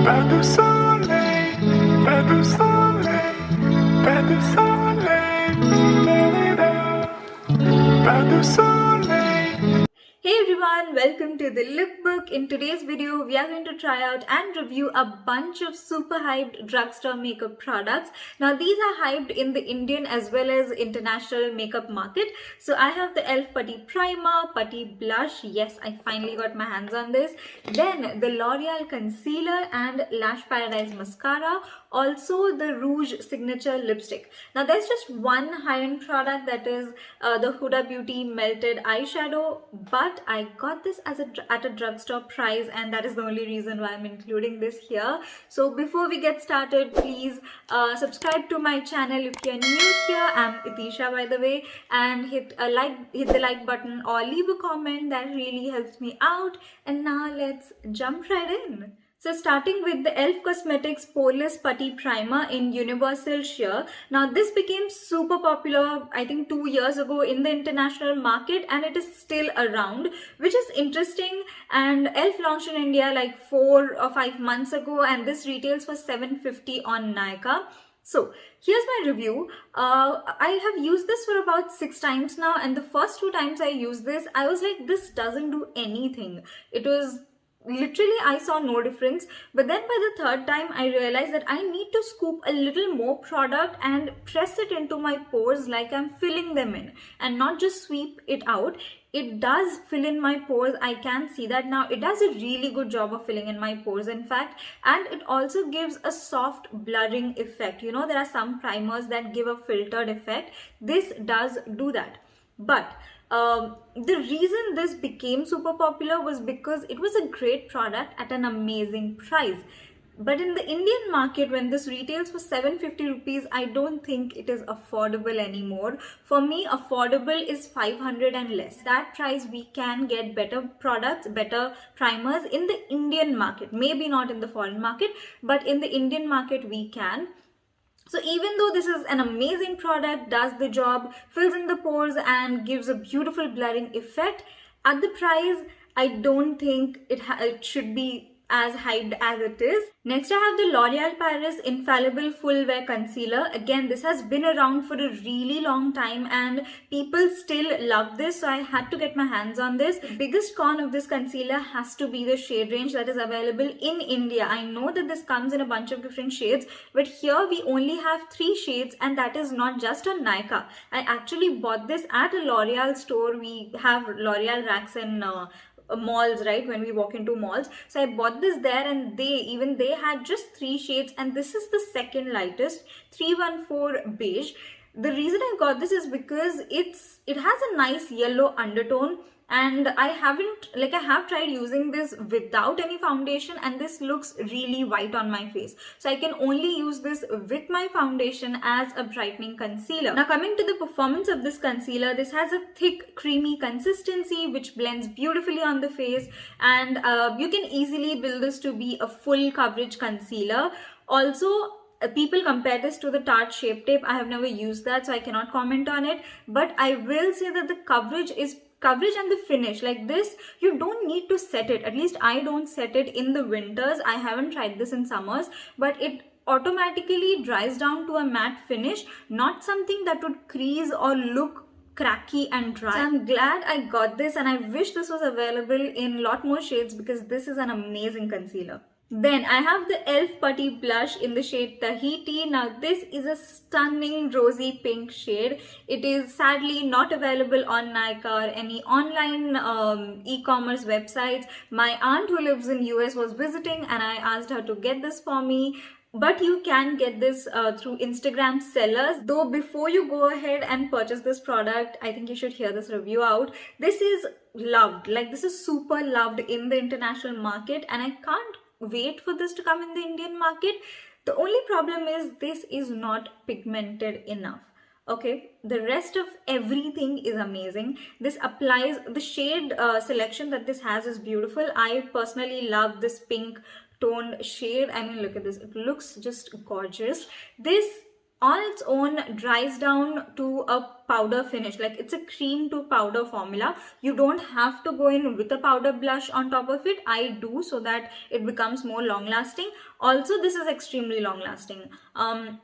Pas de soleil, pas de soleil, pas de soleil, pas de soleil. Hey everyone, welcome to the Lookbook. In today's video, we are going to try out and review a bunch of super hyped drugstore makeup products. Now these are hyped in the Indian as well as international makeup market. So I have the e.l.f. Putty Primer, Putty Blush. Yes, I finally got my hands on this. Then the L'Oreal Concealer and Lash Paradise Mascara. Also the Rouge Signature Lipstick. Now there's just one high-end product, that is the Huda Beauty Melted Eyeshadow, but I got this at a drugstore price, and that is the only reason why I'm including this here. So before we get started, please subscribe to my channel if you're new here. I'm Itisha, by the way, and hit the like button or leave a comment. That really helps me out. And now let's jump right in. So starting with the e.l.f. Cosmetics Poreless Putty Primer in Universal Sheer. Now this became super popular, I think 2 years ago in the international market, and it is still around, which is interesting. And e.l.f. launched in India like 4 or 5 months ago, and this retails for $750 on Nykaa. So here's my review. I have used this for about 6 times now, and the first 2 times I used this, I was like, this doesn't do anything. It was literally, I saw no difference. But then by the third time I realized that I need to scoop a little more product and press it into my pores like I'm filling them in, and not just sweep it out. It does fill in my pores. I can see that now. It does a really good job of filling in my pores, in fact, and it also gives a soft blurring effect. You know, there are some primers that give a filtered effect. This does do that. But the reason this became super popular was because it was a great product at an amazing price. But in the Indian market, when this retails for 750 rupees, I don't think it is affordable anymore. For me, affordable is 500 and less. That price, we can get better products, better primers in the Indian market. Maybe not in the foreign market, but in the Indian market, we can. So even though this is an amazing product, does the job, fills in the pores and gives a beautiful blurring effect, at the price, I don't think it should be as hyped as it is. Next, I have the L'Oreal Paris Infallible Full Wear Concealer. Again, this has been around for a really long time and people still love this, so I had to get my hands on this. The biggest con of this concealer has to be the shade range that is available in India. I know that this comes in a bunch of different shades, but here we only have 3 shades, and that is not just on Nykaa. I actually bought this at a L'Oreal store. We have L'Oreal racks in malls, right, when we walk into malls. So I bought this there, and they had just 3 shades, and this is the second lightest, 314 beige. The reason I got this is because it has a nice yellow undertone, and I have tried using this without any foundation, and this looks really white on my face. So I can only use this with my foundation as a brightening concealer. Now coming to the performance of this concealer, this has a thick creamy consistency which blends beautifully on the face, and you can easily build this to be a full coverage concealer. Also, people compare this to the Tarte Shape Tape. I have never used that, so I cannot comment on it, but I will say that the coverage and the finish, like this, you don't need to set it. At least I don't set it in the winters. I haven't tried this in summers, but it automatically dries down to a matte finish, not something that would crease or look cracky and dry. So I'm glad I got this, and I wish this was available in a lot more shades because this is an amazing concealer. Then I have the e.l.f. Putty Blush in the shade Tahiti. Now this is a stunning rosy pink shade. It is sadly not available on Nykaa or any online e-commerce websites. My aunt who lives in US was visiting, and I asked her to get this for me. But you can get this through Instagram sellers. Though before you go ahead and purchase this product, I think you should hear this review out. This is loved. Like, this is super loved in the international market, and I can't wait for this to come in the Indian market. The only problem is this is not pigmented enough. Okay, the rest of everything is amazing. This applies, the shade selection that this has is beautiful. I personally love this pink toned shade. I mean, look at this, it looks just gorgeous. This on its own dries down to a powder finish. Like, it's a cream to powder formula. You don't have to go in with a powder blush on top of it. I do, so that it becomes more long lasting. Also, this is extremely long lasting.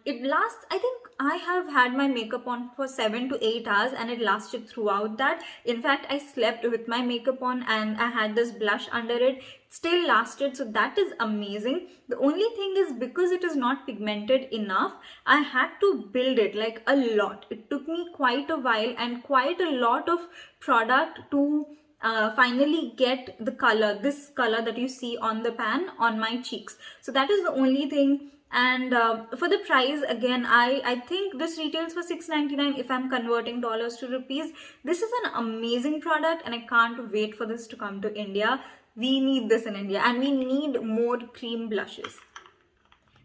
It lasts, I think I have had my makeup on for 7 to 8 hours and it lasted throughout that. In fact, I slept with my makeup on and I had this blush under it. Still lasted, so that is amazing. The only thing is, because it is not pigmented enough, I had to build it like a lot. It took me quite a while and quite a lot of product to finally get the color, this color that you see on the pan on my cheeks. So that is the only thing. And for the price, again, I think this retails for $6.99 if I'm converting dollars to rupees. This is an amazing product and I can't wait for this to come to India. We need this in India and we need more cream blushes.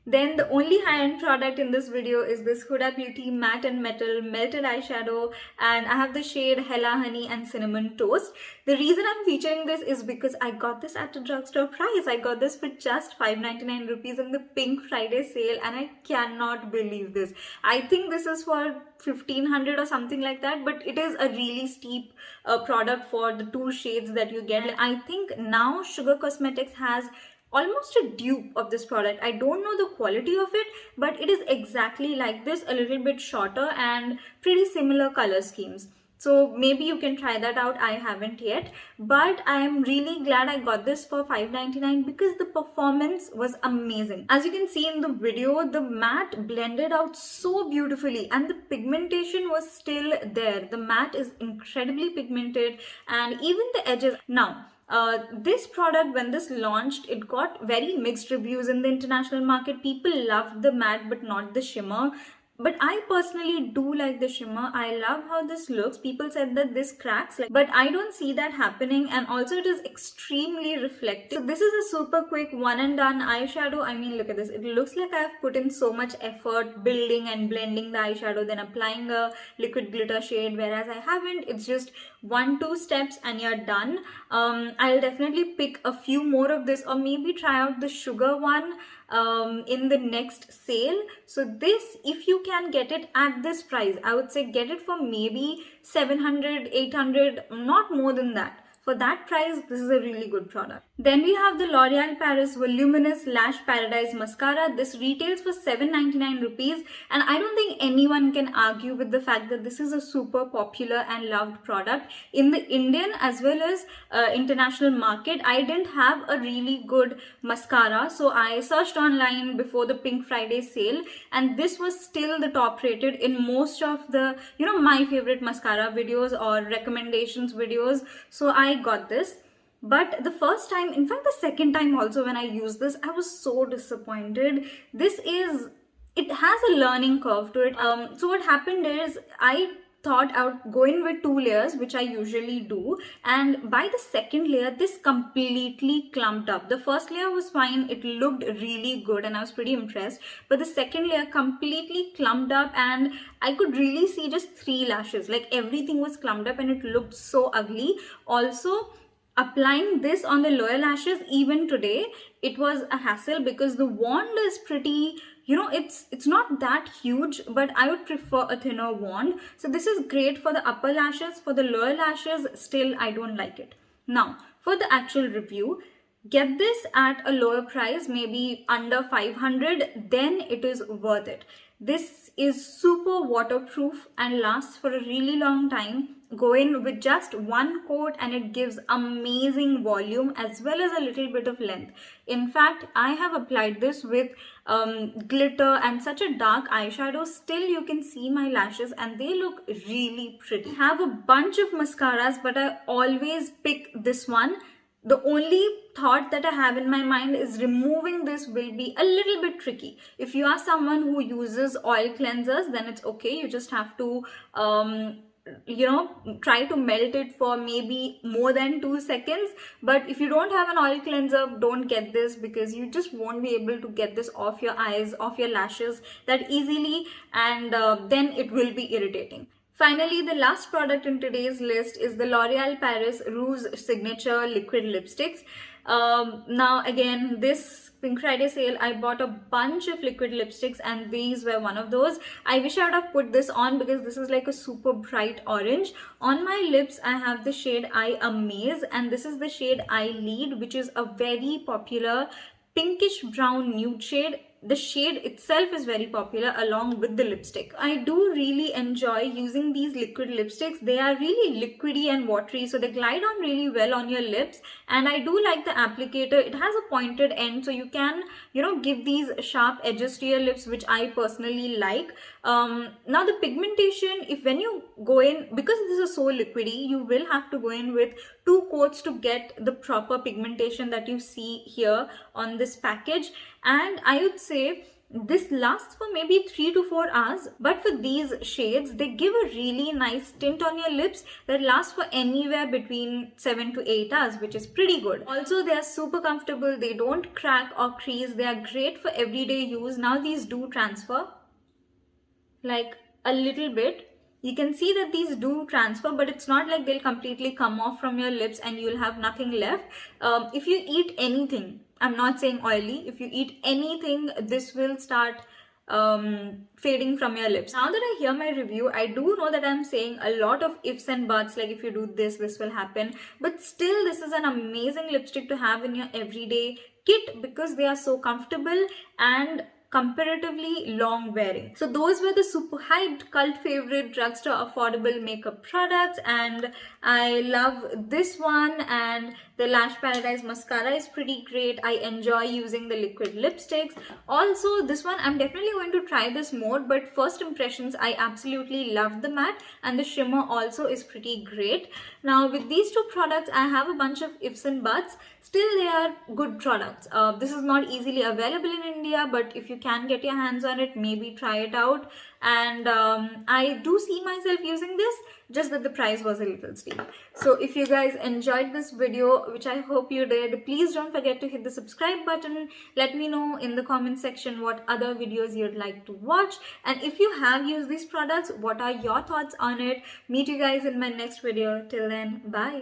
Then the only high-end product in this video is this Huda Beauty Matte and Metal Melted Eyeshadow, and I have the shade Hella Honey and Cinnamon Toast. The reason I'm featuring this is because I got this at a drugstore price. I got this for just 5.99 rupees in the Pink Friday sale and I cannot believe this. I think this is for 1500 or something like that, but it is a really steep product for the 2 shades that you get. I think now Sugar Cosmetics has almost a dupe of this product. I don't know the quality of it, but it is exactly like this, a little bit shorter and pretty similar color schemes. So maybe you can try that out. I haven't yet, but I am really glad I got this for $5.99 because the performance was amazing. As you can see in the video, the matte blended out so beautifully and the pigmentation was still there. The matte is incredibly pigmented and even the edges. Now, this product, when this launched, it got very mixed reviews in the international market. People loved the matte but not the shimmer. But I personally do like the shimmer. I love how this looks. People said that this cracks, but I don't see that happening, and also it is extremely reflective. So this is a super quick one and done eyeshadow. I mean, look at this. It looks like I've put in so much effort building and blending the eyeshadow, then applying a liquid glitter shade, whereas I haven't. It's just 1-2 steps and you're done. I'll definitely pick a few more of this, or maybe try out the sugar one in the next sale. So this, if you can get it at this price, I would say get it for maybe 700, 800, not more than that. For that price, this is a really good product. Then we have the L'Oreal Paris Voluminous Lash Paradise Mascara. This retails for 7.99 rupees, and I don't think anyone can argue with the fact that this is a super popular and loved product in the Indian as well as international market. I didn't have a really good mascara, so I searched online before the Pink Friday sale, and this was still the top rated in most of the, my favorite mascara videos or recommendations videos. So I got this. But the first time, in fact the second time also when I used this, I was so disappointed. It has a learning curve to it. So what happened is, I thought I would go in with 2 layers, which I usually do, and by the second layer this completely clumped up. The first layer was fine, it looked really good and I was pretty impressed, but the second layer completely clumped up and I could really see just 3 lashes. Like, everything was clumped up and it looked so ugly. Also, applying this on the lower lashes, even today, it was a hassle because the wand is pretty, it's not that huge, but I would prefer a thinner wand. So this is great for the upper lashes. For the lower lashes, still I don't like it. Now, for the actual review, get this at a lower price, maybe under 500, then it is worth it. This is super waterproof and lasts for a really long time. Go in with just 1 coat and it gives amazing volume as well as a little bit of length. In fact, I have applied this with glitter and such a dark eyeshadow. Still you can see my lashes and they look really pretty. I have a bunch of mascaras, but I always pick this one. The only thought that I have in my mind is removing this will be a little bit tricky. If you are someone who uses oil cleansers, then it's okay. You just have to try to melt it for maybe more than 2 seconds. But if you don't have an oil cleanser, don't get this, because you just won't be able to get this off your eyes, off your lashes that easily, and then it will be irritating. Finally, the last product in today's list is the L'Oreal Paris Rouge Signature Liquid Lipsticks. Now again, this Pink Friday sale, I bought a bunch of liquid lipsticks and these were one of those. I wish I would have put this on because this is like a super bright orange. On my lips, I have the shade I Amaze, and this is the shade I Lead, which is a very popular pinkish brown nude shade. The shade itself is very popular along with the lipstick. I do really enjoy using these liquid lipsticks. They are really liquidy and watery, so they glide on really well on your lips, and I do like the applicator. It has a pointed end, so you can, give these sharp edges to your lips, which I personally like. Now the pigmentation, when you go in, because this is so liquidy, you will have to go in with 2 coats to get the proper pigmentation that you see here on this package. And I would say this lasts for maybe 3 to 4 hours, but for these shades, they give a really nice tint on your lips that lasts for anywhere between 7 to 8 hours, which is pretty good. Also, they are super comfortable. They don't crack or crease. They are great for everyday use. Now these do transfer like a little bit. You can see that these do transfer, but it's not like they'll completely come off from your lips and you'll have nothing left. If you eat anything, I'm not saying oily, if you eat anything, this will start fading from your lips. Now that I hear my review, I do know that I'm saying a lot of ifs and buts, like if you do this will happen, but still this is an amazing lipstick to have in your everyday kit because they are so comfortable and comparatively long wearing. So those were the super hyped cult favorite drugstore affordable makeup products, and I love this one, and the Lash Paradise mascara is pretty great. I enjoy using the liquid lipsticks. Also this one, I'm definitely going to try this more, but first impressions, I absolutely love the matte, and the shimmer also is pretty great. Now with these 2 products, I have a bunch of ifs and buts. Still, they are good products. This is not easily available in India, but if you can get your hands on it, maybe try it out. And I do see myself using this, just that the price was a little steep. So if you guys enjoyed this video, which I hope you did, please don't forget to hit the subscribe button. Let me know in the comment section what other videos you'd like to watch. And if you have used these products, what are your thoughts on it? Meet you guys in my next video. Till then, bye.